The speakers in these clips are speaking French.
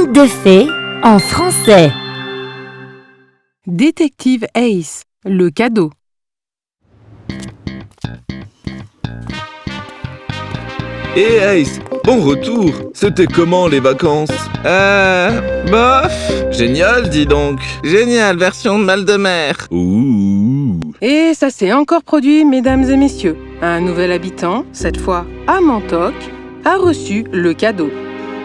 Conte de fées en français. Détective Ace, le cadeau. Hé Ace, bon retour. C'était comment les vacances? Bof. Génial, dis donc. Génial, version de mal de mer. Ouh. Et ça s'est encore produit, mesdames et messieurs. Un nouvel habitant, cette fois à Montauk, a reçu le cadeau.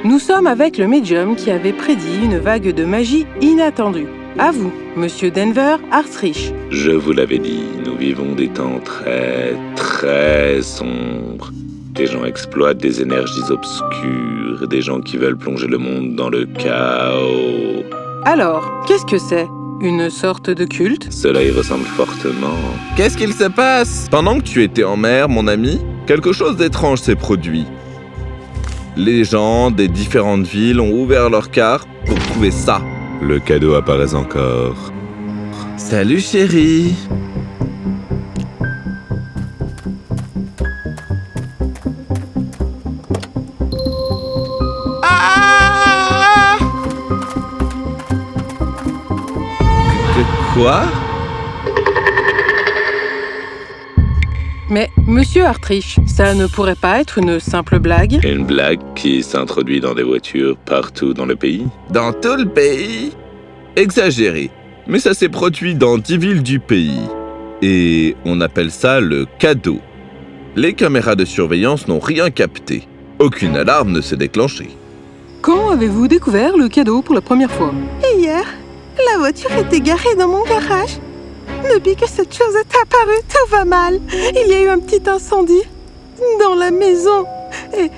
Nous sommes avec le médium qui avait prédit une vague de magie inattendue. À vous, Monsieur Denver Hartrich. Je vous l'avais dit, nous vivons des temps très sombres. Des gens exploitent des énergies obscures, des gens qui veulent plonger le monde dans le chaos. Alors, qu'est-ce que c'est? Une sorte de culte? Cela y ressemble fortement. Qu'est-ce qu'il se passe? Pendant que tu étais en mer, mon ami, quelque chose d'étrange s'est produit. Les gens des différentes villes ont ouvert leurs cartes pour trouver ça. Le cadeau apparaît encore. Salut chérie. Quoi? Mais, Monsieur Hartrich, ça ne pourrait pas être une simple blague? Une blague qui s'introduit dans des voitures partout dans le pays? Dans tout le pays? Exagéré. Mais ça s'est produit dans 10 villes du pays. Et on appelle ça le cadeau. Les caméras de surveillance n'ont rien capté. Aucune alarme ne s'est déclenchée. Quand avez-vous découvert le cadeau pour la première fois? Hier, la voiture était garée dans mon garage. Depuis que cette chose est apparue, tout va mal. Il y a eu un petit incendie dans la maison. Et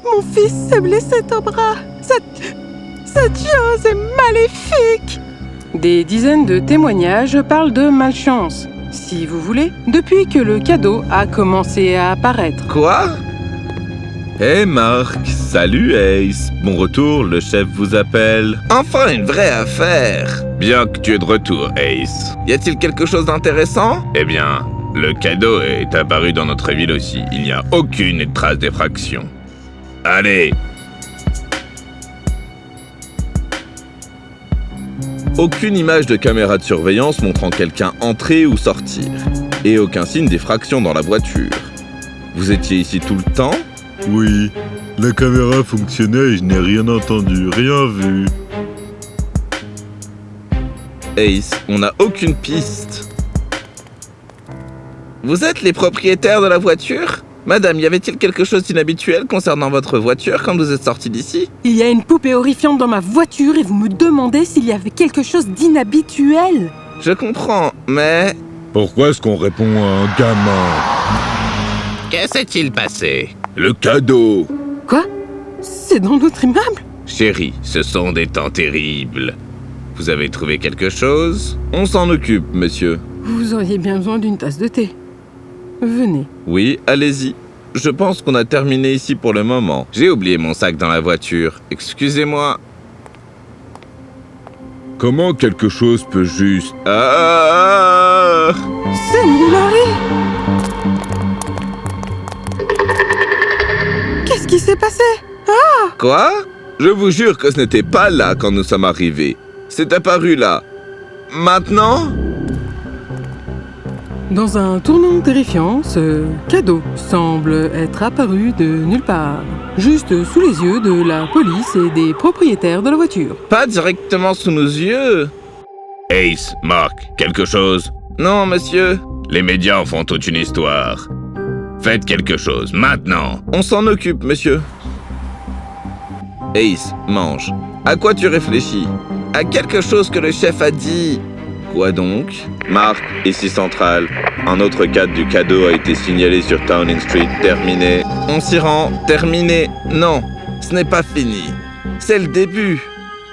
mon fils s'est blessé au bras. Cette chose est maléfique. Des dizaines de témoignages parlent de malchance, si vous voulez, depuis que le cadeau a commencé à apparaître. Quoi? Hey Marc, salut Ace. Bon retour, le chef vous appelle. Enfin une vraie affaire. Bien que tu es de retour, Ace. Y a-t-il quelque chose d'intéressant? Eh bien, le cadeau est apparu dans notre ville aussi. Il n'y a aucune trace d'effraction. Allez! Aucune image de caméra de surveillance montrant quelqu'un entrer ou sortir. Et aucun signe d'effraction dans la voiture. Vous étiez ici tout le temps? Oui, la caméra fonctionnait et je n'ai rien entendu, rien vu. Ace, on n'a aucune piste. Vous êtes les propriétaires de la voiture? Madame, y avait-il quelque chose d'inhabituel concernant votre voiture quand vous êtes sorti d'ici? Il y a une poupée horrifiante dans ma voiture et vous me demandez s'il y avait quelque chose d'inhabituel? Je comprends, mais... Pourquoi est-ce qu'on répond à un gamin? Que s'est-il passé? Le cadeau! Quoi? C'est dans notre immeuble? Chérie, ce sont des temps terribles. Vous avez trouvé quelque chose? On s'en occupe, monsieur. Vous auriez bien besoin d'une tasse de thé. Venez. Oui, allez-y. Je pense qu'on a terminé ici pour le moment. J'ai oublié mon sac dans la voiture. Excusez-moi. Comment quelque chose peut juste... Ah! C'est mon mari! Qu'est-ce qui s'est passé? Quoi? Je vous jure que ce n'était pas là quand nous sommes arrivés. C'est apparu là. Maintenant? Dans un tournant terrifiant, ce cadeau semble être apparu de nulle part, juste sous les yeux de la police et des propriétaires de la voiture. Pas directement sous nos yeux. Ace, Mark, quelque chose? Non, monsieur. Les médias en font toute une histoire. Faites quelque chose, maintenant. On s'en occupe, monsieur. Ace, mange. À quoi tu réfléchis? À quelque chose que le chef a dit. Quoi donc? Mark, ici Central. Un autre cadre du cadeau a été signalé sur Downing Street. Terminé. On s'y rend. Terminé. Non, ce n'est pas fini. C'est le début.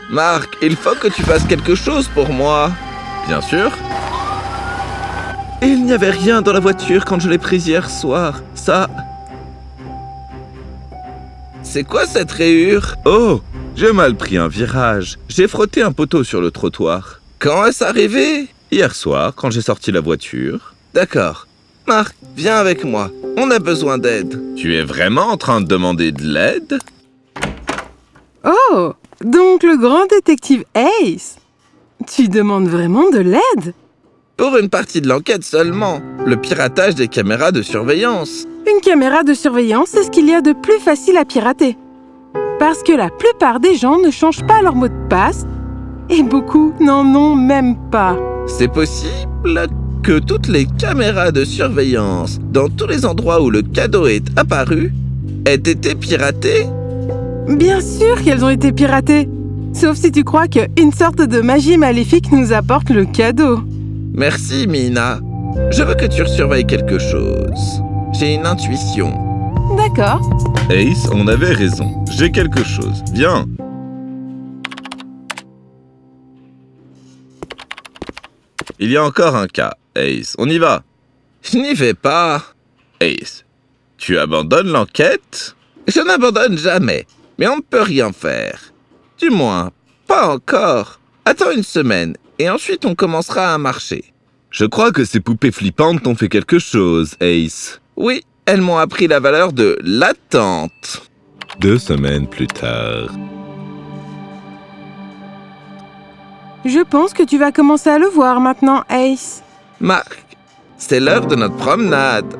Mark, il faut que tu fasses quelque chose pour moi. Bien sûr. Il n'y avait rien dans la voiture quand je l'ai prise hier soir. Ça... C'est quoi cette rayure? Oh, j'ai mal pris un virage. J'ai frotté un poteau sur le trottoir. Quand est-ce arrivé? Hier soir, quand j'ai sorti la voiture. D'accord. Marc, viens avec moi. On a besoin d'aide. Tu es vraiment en train de demander de l'aide? Oh! Donc le grand détective Ace, tu demandes vraiment de l'aide? Pour une partie de l'enquête seulement, le piratage des caméras de surveillance. Une caméra de surveillance, c'est ce qu'il y a de plus facile à pirater. Parce que la plupart des gens ne changent pas leur mot de passe et beaucoup n'en ont même pas. C'est possible que toutes les caméras de surveillance dans tous les endroits où le cadeau est apparu aient été piratées? Bien sûr qu'elles ont été piratées. Sauf si tu crois qu'une sorte de magie maléfique nous apporte le cadeau. Merci, Mina. Je veux que tu surveilles quelque chose. J'ai une intuition. D'accord. Ace, on avait raison. J'ai quelque chose. Viens. Il y a encore un cas, Ace. On y va. Je n'y vais pas. Ace, tu abandonnes l'enquête? Je n'abandonne jamais, mais on ne peut rien faire. Du moins, pas encore. Attends une semaine, et ensuite on commencera à marcher. Je crois que ces poupées flippantes t'ont fait quelque chose, Ace. Oui, elles m'ont appris la valeur de l'attente. 2 semaines plus tard. Je pense que tu vas commencer à le voir maintenant, Ace. Marc, c'est l'heure de notre promenade.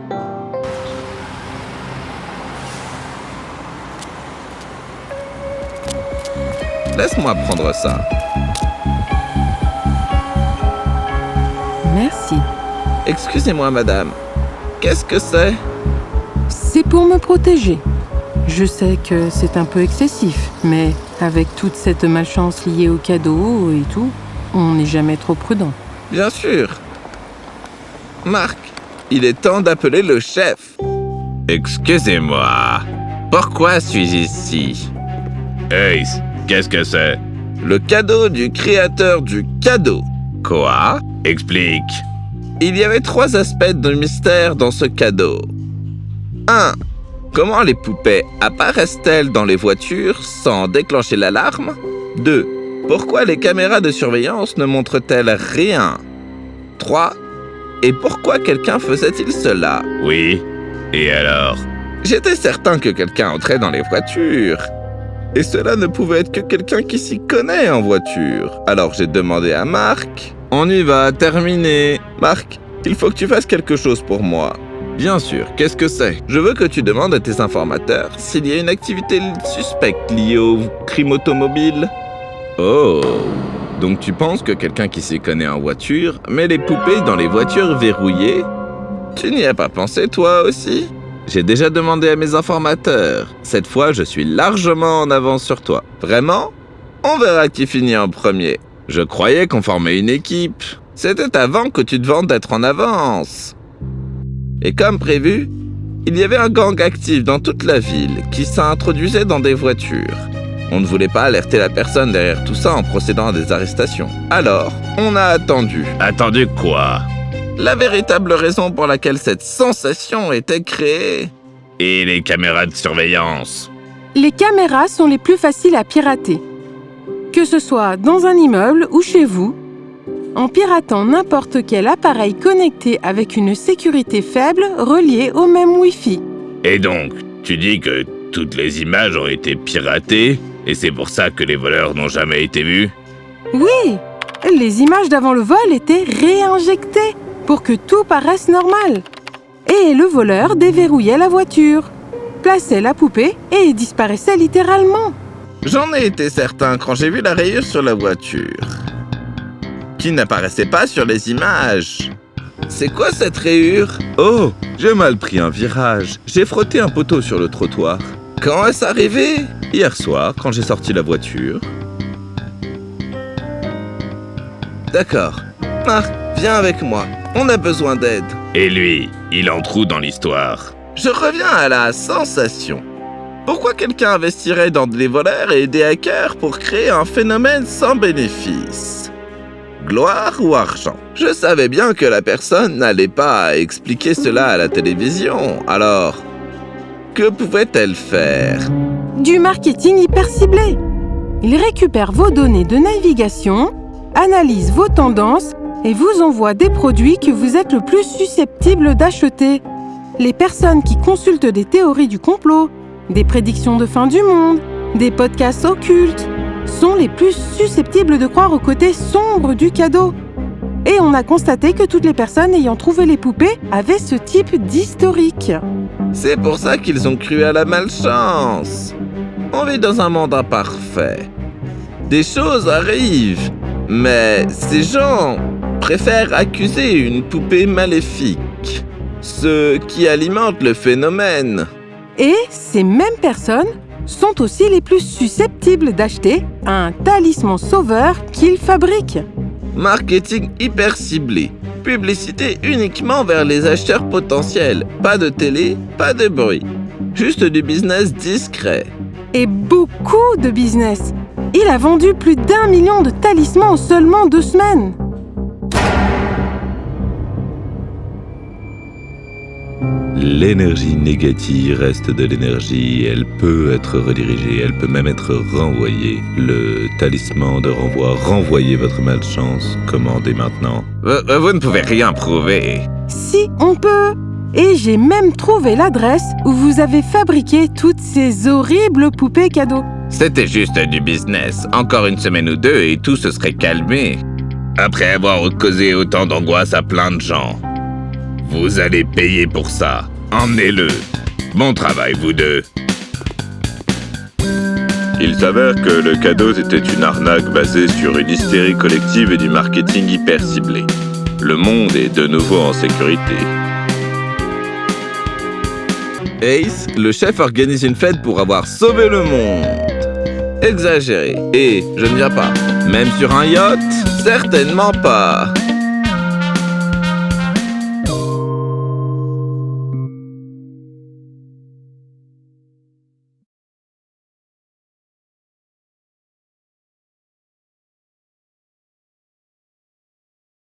Laisse-moi prendre ça. Merci. Excusez-moi, madame. Qu'est-ce que c'est? C'est pour me protéger. Je sais que c'est un peu excessif, mais avec toute cette malchance liée au cadeau et tout, on n'est jamais trop prudent. Bien sûr. Marc, il est temps d'appeler le chef. Excusez-moi. Pourquoi suis-je ici? Ace, qu'est-ce que c'est? Le cadeau du créateur du cadeau. Quoi? Explique. Il y avait 3 aspects de mystère dans ce cadeau. 1. Comment les poupées apparaissent-elles dans les voitures sans déclencher l'alarme? 2. Pourquoi les caméras de surveillance ne montrent-elles rien? 3. Et pourquoi quelqu'un faisait-il cela? Oui. Et alors? J'étais certain que quelqu'un entrait dans les voitures. Et cela ne pouvait être que quelqu'un qui s'y connaît en voiture. Alors j'ai demandé à Marc. On y va, terminé. Marc, il faut que tu fasses quelque chose pour moi. Bien sûr, qu'est-ce que c'est? Je veux que tu demandes à tes informateurs s'il y a une activité suspecte liée au crime automobile. Oh, donc tu penses que quelqu'un qui s'y connaît en voiture met les poupées dans les voitures verrouillées? Tu n'y as pas pensé toi aussi? J'ai déjà demandé à mes informateurs. Cette fois, je suis largement en avance sur toi. Vraiment? On verra qui finit en premier. Je croyais qu'on formait une équipe. C'était avant que tu te vantes d'être en avance. Et comme prévu, il y avait un gang actif dans toute la ville qui s'introduisait dans des voitures. On ne voulait pas alerter la personne derrière tout ça en procédant à des arrestations. Alors, on a attendu. Attendu quoi? La véritable raison pour laquelle cette sensation était créée. Et les caméras de surveillance? Les caméras sont les plus faciles à pirater. Que ce soit dans un immeuble ou chez vous, en piratant n'importe quel appareil connecté avec une sécurité faible reliée au même Wi-Fi. Et donc, tu dis que toutes les images ont été piratées et c'est pour ça que les voleurs n'ont jamais été vus? Oui, les images d'avant le vol étaient réinjectées pour que tout paraisse normal. Et le voleur déverrouillait la voiture, plaçait la poupée et disparaissait littéralement. J'en ai été certain quand j'ai vu la rayure sur la voiture, qui n'apparaissait pas sur les images. C'est quoi cette rayure? Oh, j'ai mal pris un virage. J'ai frotté un poteau sur le trottoir. Quand est-ce arrivé? Hier soir, quand j'ai sorti la voiture. D'accord. Marc, viens avec moi. On a besoin d'aide. Et lui, il entre où dans l'histoire? Je reviens à la sensation. Pourquoi quelqu'un investirait dans les voleurs et des hackers pour créer un phénomène sans bénéfice? Gloire ou argent? Je savais bien que la personne n'allait pas expliquer cela à la télévision. Alors, que pouvait-elle faire? Du marketing hyper ciblé. Il récupère vos données de navigation, analyse vos tendances et vous envoie des produits que vous êtes le plus susceptible d'acheter. Les personnes qui consultent des théories du complot, des prédictions de fin du monde, des podcasts occultes, sont les plus susceptibles de croire au côté sombre du cadeau. Et on a constaté que toutes les personnes ayant trouvé les poupées avaient ce type d'historique. C'est pour ça qu'ils ont cru à la malchance. On vit dans un monde imparfait. Des choses arrivent, mais ces gens préfèrent accuser une poupée maléfique, ce qui alimente le phénomène. Et ces mêmes personnes sont aussi les plus susceptibles d'acheter un talisman sauveur qu'ils fabriquent. Marketing hyper ciblé. Publicité uniquement vers les acheteurs potentiels. Pas de télé, pas de bruit. Juste du business discret. Et beaucoup de business. Il a vendu plus d'1 million de talismans en seulement 2 semaines. L'énergie négative reste de l'énergie, elle peut être redirigée, elle peut même être renvoyée. Le talisman de renvoi, renvoyez votre malchance, commandez maintenant. Vous ne pouvez rien prouver. Si, on peut. Et j'ai même trouvé l'adresse où vous avez fabriqué toutes ces horribles poupées cadeaux. C'était juste du business. Encore une semaine ou deux et tout se serait calmé. Après avoir causé autant d'angoisse à plein de gens. Vous allez payer pour ça. Emmenez-le. Bon travail, vous deux. Il s'avère que le cadeau était une arnaque basée sur une hystérie collective et du marketing hyper ciblé. Le monde est de nouveau en sécurité. Ace, le chef organise une fête pour avoir sauvé le monde. Exagéré. Et je ne viens pas. Même sur un yacht? Certainement pas.